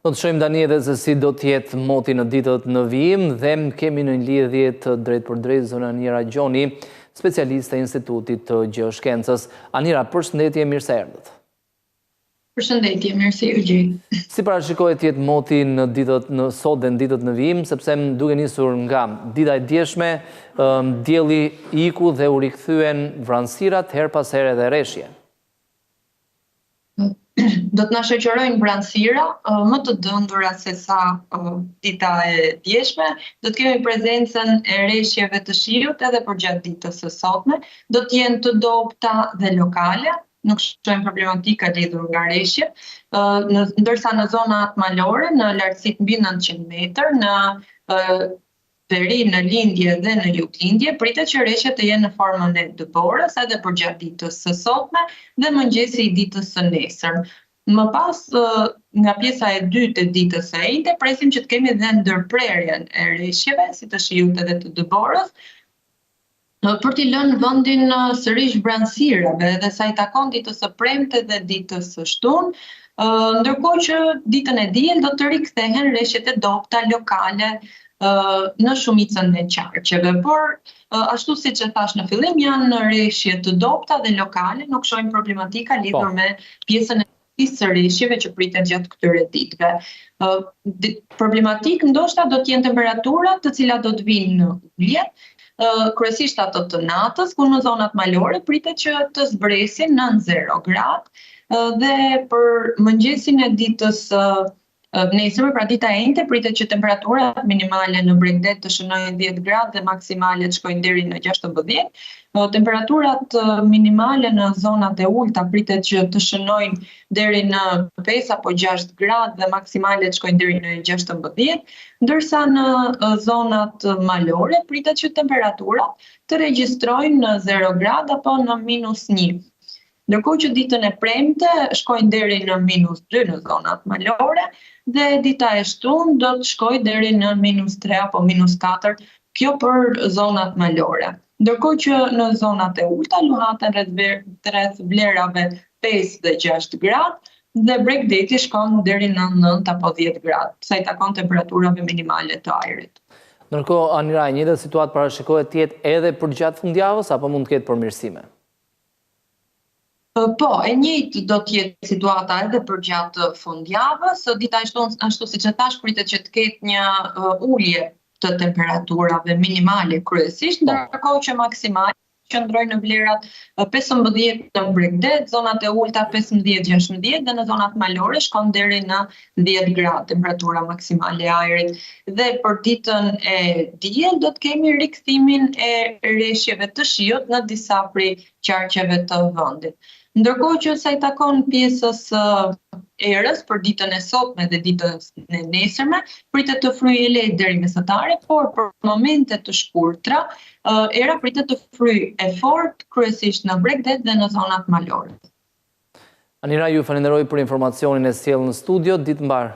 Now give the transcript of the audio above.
Do të shohim tani edhe se si do të jetë moti në ditët në vijim dhe kemi në lidhje të drejt për drejt zonë Anira Gjoni, specialiste e Institutit të Gjeoshkencës. Anira, përshëndetje, mirë se erdhët. Përshëndetje, mirë se u gjej. Si parashikohet të jetë moti në ditët në sot dhe në ditët në vijim, sepse duke nisur nga dita e djeshme, dielli iku dhe u rikthyen vranësirat her pas here dhe rreshje. Do të na shoqërojnë vranësira më të dëndura se sa dita e djeshme. Do të kemi prezencën e rreshjeve të shiut edhe përgjatë ditës së sotme. Do të jenë të dobta dhe lokale, nuk shohim problematika lidhur nga rreshjet, ndërsa në zonat malore, në lartësitë mbi 900 metër, në veri, në lindje dhe në juglindje, pritet që rreshjet të jenë në formën e dëborës edhe përgjatë ditës së sotme dhe mëngjesi i ditës së nesër. Më pas, nga pjesa e dytë e ditës së njëjtë, presim që të kemi dhe ndërprerjen e rreshjeve, si të shiut edhe të dëborës, për t'i lënë vendin sërish vranësirave dhe sa i takon ditës së premte dhe ditës së shtunë, ndërkohë që ditën e diel do të rikthehen rreshjet e dobta lokale në shumicën e qarqeve, por ashtu siç e thash në fillim, janë rreshje të dobta dhe lokale, nuk shohim problematika lidhur me pjesën e së rreshjeve që pritet gjatë këtyre ditëve. Problematik ndoshta do të jenë temperaturat të cilat do të vinë në ulje, kryesisht ato të natës, ku në zonat malore pritet që të zbresin nën 0 gradë dhe për mëngjesin e ditës nesërme, pra dita e njëjtë, pritet që temperaturat minimale në Bregdet të shënojnë 10 gradë dhe maksimale të shkojnë deri në 16. Temperaturat minimale në zonat e ulta pritet që të shënojnë deri në 5 apo 6 gradë dhe maksimale të shkojnë deri në 16, ndërsa në zonat malore pritet që temperaturat të regjistrojnë në 0 gradë apo në -1. Ndërkohë që ditën e premte shkojnë deri në -2 në zonat malore dhe dita e shtunë do të shkojë deri në -3 apo -4, kjo për zonat malore. Ndërkohë që në zonat e ulta luhaten rreth vlerave 5 dhe 6 gradë dhe Bregdeti shkon deri në 9 apo 10 gradë, sa i takon temperaturave minimale të ajrit. Ndërkohë, Anira, e njëjta situatë parashikohet të jetë edhe përgjatë fundjavës apo mund të ketë përmirësime? Po, e njëjtë do të jetë situata edhe përgjatë fundjavës. Dita e shtunë, ashtu siç e thash, pritet që të ketë një ulje të temperaturave minimale kryesisht, ndërkohë që maksimale qëndrojnë në vlerat 15 në Bregdet, zonat e ulta 15-16 dhe në zonat malore shkon deri në 10 gradë temperatura maksimale e ajrit. Dhe për ditën e diel do të kemi rikthimin e rreshjeve të shiut në disa prej qarqeve të vendit. Ndërkohë që sa i takon pjesës erës për ditën e sotme dhe ditën e nesërme, pritet të fryjë lehtë deri mesatare, por për momente të shkurtra, era pritet të fryjë e fortë kryesisht në Bregdet dhe në zonat malore. Anira, ju falenderoj për informacionin e sjellë në studio, ditë mbar.